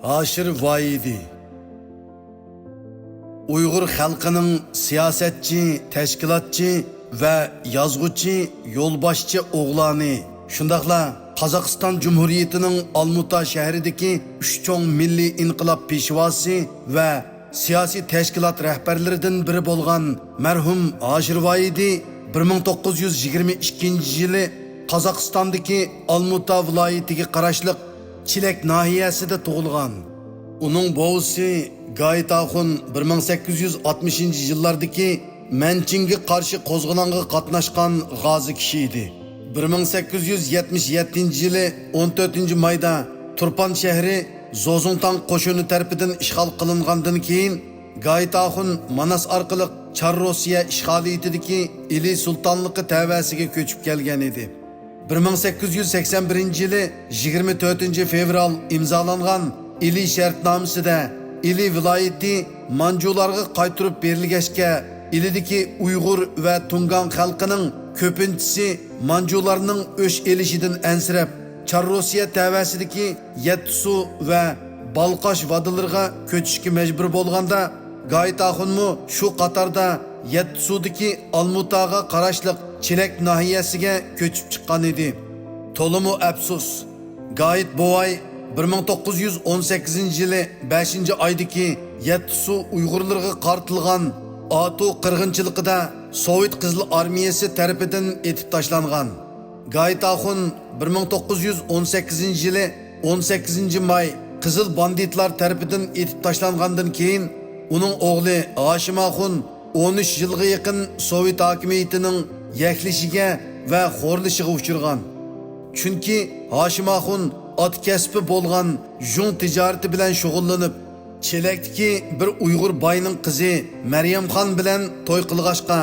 Haşir Vaidi Uyghur xalqining siyosatchi, tashkilotchi va yozuvchi, yo'lboshchi o'g'loni, shundaqla Qozog'iston Jumhuriyatining Olmuta shahridagi 3 cho'ng milliy inqilob peshvosi va siyosiy tashkilot rahbarlaridan biri bo'lgan marhum Haşir Vaidi 1922-yili Qozog'istondagi Olmuta viloyatiga qarashliq Chilek nahiyasida tug'ilgan. Uning bovisi Gaytaxun 1860-yillardagi Manchinga qarshi qo'zg'olonga qatnashgan g'ozi kishi edi. 1877-yili 14-mayda Turpan shahri Zozungtang qo'shini tarafidan ishg'ol qilingandan keyin Gaytaxun Manas orqali Char Rossiya ishg'oliyatidagi Ili sultonligi tavasiga ko'chib kelgan edi. 1881-yili 24-fevral imzolangan Ili shartnomasida Ili viloyati Manjularga qaytirib berilgachga Ilidagi Uyg'ur va Tungan xalqining ko'pinchisi Manjularning o'sh elishidan ansirab Char Rossiya tavasidagi Yetsu va Balqosh vodilariga ko'chishga majbur bo'lganda Gaytaxunmu shu qatorda Yetsudagi Olmutaga qarashliq Chilek nahiyasiga ko'chib chiqqan edi. To'limu afsus, Gayit Bovay 1918-yili 5-oydagi Yetsu Uyg'urlarga qartilgan Atu qirg'inchiligida Sovet Qizil armiyasi tarafidan etib tashlangan. Gaytaxun 1918-yili 18-may Qizil banditlar tarafidan etib tashlangandan keyin uning o'g'li Hashimaxun 13 yilga yaqin Sovet hokimiyatining yaklishiga va xo'rlishiga uchirgan. Chunki Hashimaxun ot kasbi bo'lgan jung tijorati bilan shug'ullanib, Chelakdagi bir Uyg'ur boyning qizi Maryamxon bilan to'y qilg'ashqa,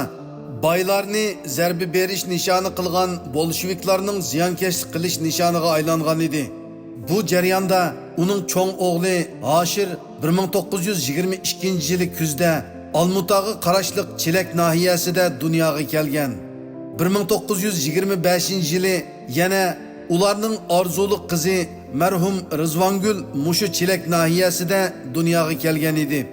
boylarni zarbi berish nishoni qilgan bolsheviklarning ziyonkashlik qilish nishoniga aylangan edi. Bu jarayonda uning cho'ng o'g'li Haşir 1922-yili kuzda Olmutaga qarashliq Chilek nahiyasida dunyoga kelgan. 1925-yili yana ularning orzuliq qizi marhum Rizvangul mushu Chilek nahiyasida dunyoga kelgan edi.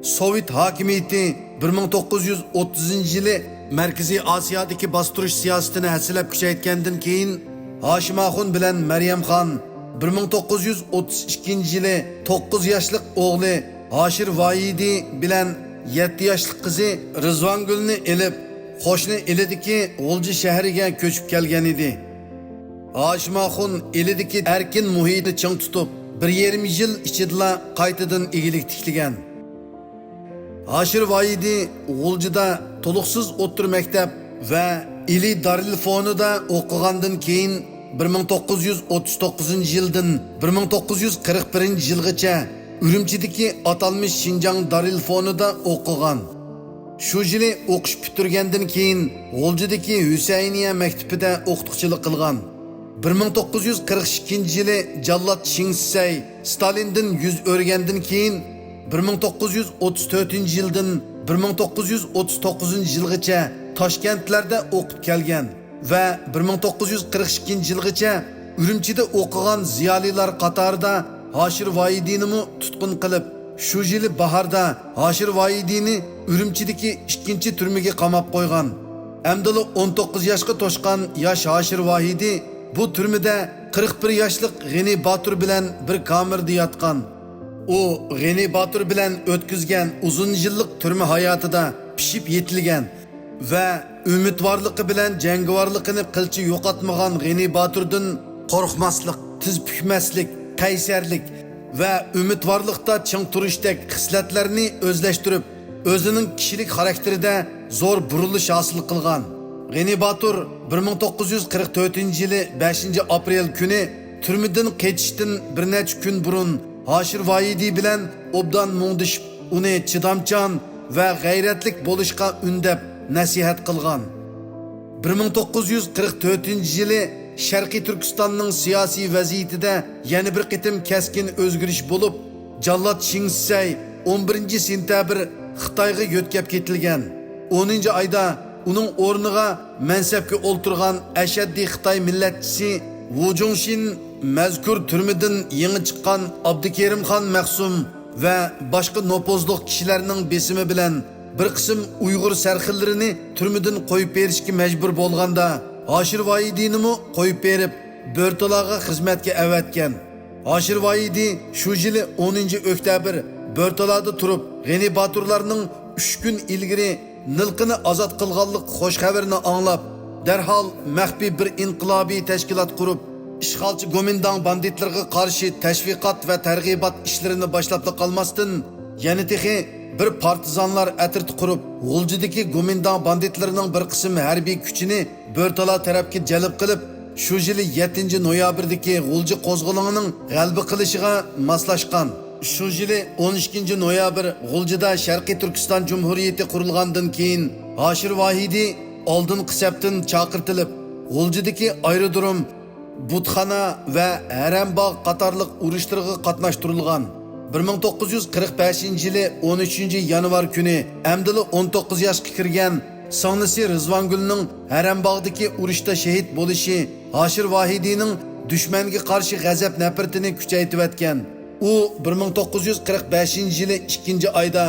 Sovet hokimiyati 1930-yili Markaziy Osiyodagi bostirish siyosatini hasilab kuchaytgandan keyin Hashimaxun bilan Maryamxon 1932-yili 9 yoshlik o'g'li Haşir Vaidi bilan 7 yoshlik qizi Rizvangulni elib, qo'shni Ilidagi G'ulji shahriga ko'chib kelgan edi. Hashimaxun Ilidagi erkin muhitni ching tutib, 1,5 yil ichida qaytadan egilik tiklagan. Haşir Vaidi G'uljida to'liqsiz o'ttir maktab va Ili Darilfonida o'qigandan keyin 1939-yildan 1941-yilgacha Urumchidagi atalmish Xinjiang Darilfonida o'qigan. Shu yili o'qish bitirgandan keyin G'uljidagi Husayniya maktabida o'qituvchilik qilgan. 1942-yili Jallod Shingsay Stalindan yuz o'rgandan keyin 1934-yildan 1939-yilgacha Toshkentlarda o'qib kelgan va 1942-yilgacha Urumchida o'qigan ziyolilar qatorida Haşir Vaidini tutqun qilib, shu yili bahorda Haşir Vaidini Urumchidagi 2-chi turmaga qamab qo'ygan. Amdili 19 yoshga to'shgan yosh Haşir Vaidi bu turmada 41 yoshlik G'ani Batur bilan bir kamerda yotgan. U G'ani Batur bilan o'tkazgan uzun yillik turma hayotida pishib yetilgan va umidvorligi bilan jangovarligini qilchi yo'qotmagan G'ani Baturdan qo'rqmaslik, tiz bukmaslik, qaysarlik va umidvorlikda ching turishdek xislatlarni o'zlashtirib, o'zining kishilik xarakterida zo'r burilish hosil qilgan. G'ani Batur 1944-yili 5-aprel kuni turmadan qaytishdan bir necha kun burun Haşir Vaidi bilan obdan mungdishib, uni chidamchan va g'ayratlik bo'lishga undab nasihat qilgan. 1944-yili Sharqiy Turkistonning siyosiy vaziyatida yana bir qitim keskin o'zgarish bo'lib, Jallod Shingsay 11-sentabr Xitoyga yo'tkab ketilgan. 10-oyda uning o'rniga mansabga o'ltirgan ashaddiy Xitoy millatchisi Wu Zhongxin mazkur turmadan yangi chiqqan Abdukerimxon Mahsum va boshqa nopozliq kishilarning besimi bilan bir qism Uyg'ur sarxillarini turmadan qo'yib berishga majbur bo'lganda Hoshir Voidiyni qo'yib berib Bo'rtalaga xizmatga avatgan. Hoshir Voidiy shu yili 10-oktyabr Bo'rtalada turib, G'ani Baturlarning 3 kun ilgari Nilqini ozod qilganlik xo'sh xabarini anglab, darhol maxfiy bir inqilobiy tashkilot qurib, ishg'olchi Gomindan banditlarga qarshi tashviqot va targ'ibot ishlarini boshlab qolmasdan, yana texi bir partizanlar atirti qurib, G'uljidagi Gomindan banditlarining bir qismi harbiy kuchini Bo'rtala tarafga jalb qilib, shu yili 7-noyabrdagi G'ulji qo'zg'olonining g'alaba qilishiga moslashgan. Shu yili 12-noyabr G'uljida Sharqiy Turkiston Jumhuriyati qurilgandan keyin Hoshir Voidiyy oldingi hisobdan chaqirtilib, G'uljidagi aerodrom, butxona va Harambog' qatorliq urushlarga qatnashtirilgan. 1945-yili 13-yanvar kuni amdili 19 yoshga kirgan songlisi Rizvongulning Harambog'dagi urushda shahid bo'lishi Hoshir Voidiyning dushmanga qarshi g'azab nafratini kuchaytirayotgan. U 1945-yili 2-oyda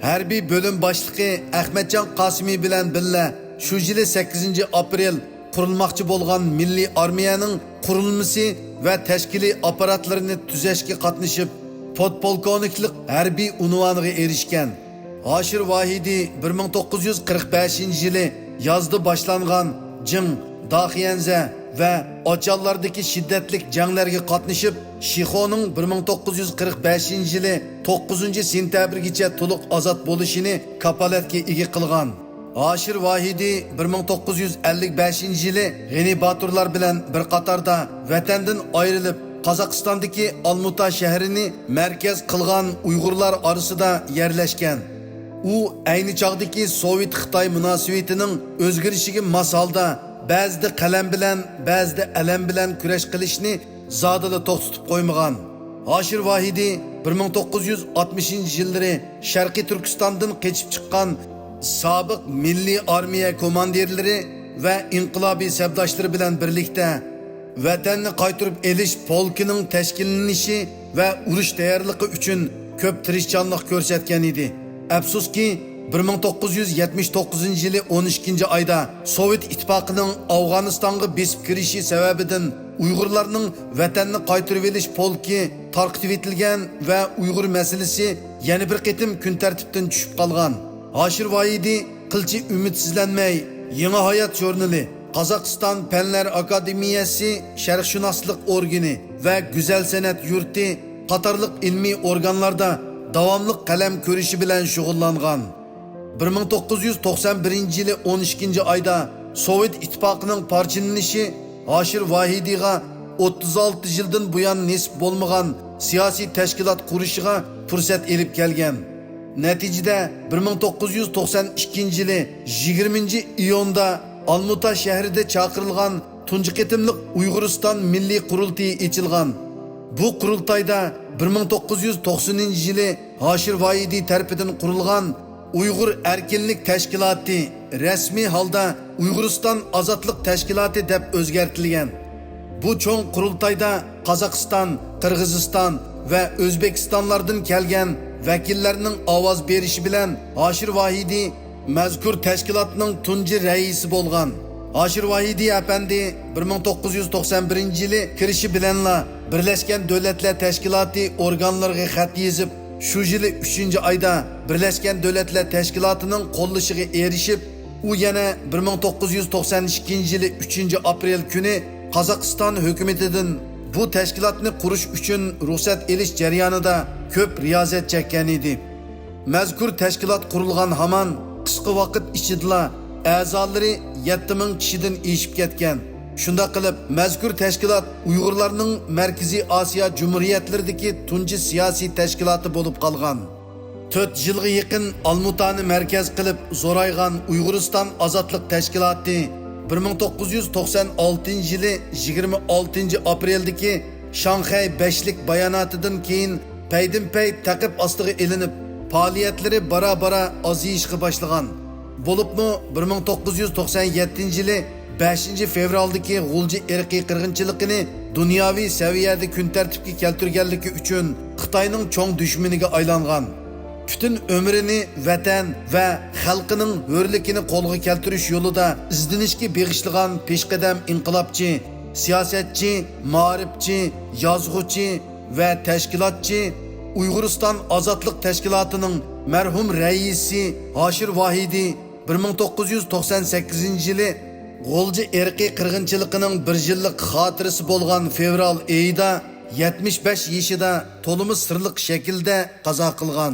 harbiy bo'lim boshlig'i Ahmadjon Qosimiy bilan birga shu yili 8-aprel qurilmoqchi bo'lgan milliy armiyaning qurilmasi va tashkiliy apparatlarini tuzashga qatnashib, podpolkovniklik harbiy unvoniga erishgan. Hoshir Voidiyy 1945-yili yozda boshlangan Jing, Daxiyanza va Ochallardagi shiddatlik janglarga qatnashib, Shixoning 1945-yili 9-sentyabrgacha to'liq ozod bo'lishini kapolatga ega qilgan. Hoshir Voidiyy 1955-yili G'ani Baturlar bilan bir qatorda vatandan ayrilib, Qozog'istondagi Olmuta shahrini markaz qilgan Uyg'urlar orasida yerlashgan. U ayni chog'dagi Sovet Xitoy munosabatining o'zgarishiga mos holda ba'zida qalam bilan, ba'zida alam bilan kurash qilishni zodila to'xtatib qo'ymagan. Hoshir Voidiyy 1960-yillari Sharqiy Turkistondan qochib chiqqan sobiq milliy armiya komandirlari va inqilobiy sabdoshlari bilan birlikda vatanni qaytarib elish polkining tashkillanishi va urush tayyorligi uchun ko'p tirishchanlik ko'rsatgan edi. Afsuski 1979-yili 12-oyda Sovet ittifoqining Afg'onistonga besib kirishi sababidan Uyg'urlarning vatanni qaytarib elish polki tarqitib etilgan va Uyg'ur masalasi yana bir qitim kun tartibdan tushib qolgan. Hoshir Voidiyy qilchi umidsizlanmay, Yangi hayot jurnali, Qozog'iston Fanlar akademiyasi, sharqshunoslik organi va Go'zal san'at yurti qatorliq ilmiy organlarda davomli qalam ko'rishi bilan shug'ullangan. 1991-yili 12-oyda Sovet ittifoqining parchalanishi Hoshir Voidiyyga 36 yildan buyon nisb bo'lmagan siyosiy tashkilot qurishiga fursat elib kelgan. Natijada 1992-yili 20-iyunda Olmuta shahrida chaqirilgan tunji qitimliq Uyg'uriston milliy qurultayi ochilgan. Bu qurultayda 1990-yili Hoshir Voidiyy tarafidan qurilgan Uyg'ur erkinlik tashkiloti rasmiy holda Uyg'uriston ozodlik tashkiloti deb o'zgartirilgan. Bu cho'ng qurultayda Qozog'iston, Qirg'iziston va O'zbekistonlardan kelgan vakillarning ovoz berishi bilan Hoshir Voidiyy mazkur tashkilotning tunji raisi bo'lgan. Hoshir Voidiyy apandi 1991-yili kirishi bilanla Birlashgan Davlatlar Tashkiloti organlariga xat yozib, shu yili 3-oyda Birlashgan Davlatlar Tashkilotining qo'llashiga erishib, u yana 1992-yili 3-aprel kuni Qozog'iston hukumatidan bu tashkilotni qurish uchun ruxsat elish jarayonida ko'p riyozat chekkan edi. Mazkur tashkilot qurilgan hamon qisqa vaqt ichida a'zolari 7000 kishidan eshib ketgan. Shunda qilib, mazkur tashkilot Uyg'urlarning Markaziy Osiyo Jumhuriyatlaridagi tunji siyosiy tashkiloti bo'lib qolgan. 4 yilga yaqin Olmutani markaz qilib zo'raygan Uyg'uriston ozodlik tashkiloti 1996-yili 26-apreldagi Shanxay 5lik bayonotidan keyin paydin-pay taqib ostiga elinib, faoliyatlari bara-bara ozayishga boshlagan. Bo'libmi 1997-yili 5-fevraldagi G'ulji irqiy qirg'inchiligini dunyoviy saviyada kun tartibga keltirganligi uchun Xitoyning cho'ng dushmaniga aylangan. Bütün ömrünü vatan ve xalqining hürlikini qo'lga keltirish yo'lida izlanishga beg'ishlagan peshqadam inqilobchi, siyosatchi, ma'rifchi, yozuvchi ve tashkilotchi Uyg'uriston ozodlik tashkilotining marhum raisi Hoshir Vohidi 1998 yili G'o'lji irqiy qirg'inchiligining 1 yillik xotirasi bo'lgan fevral oyida 75 yaşida to'limi sirliq shaklda qazo qilgan.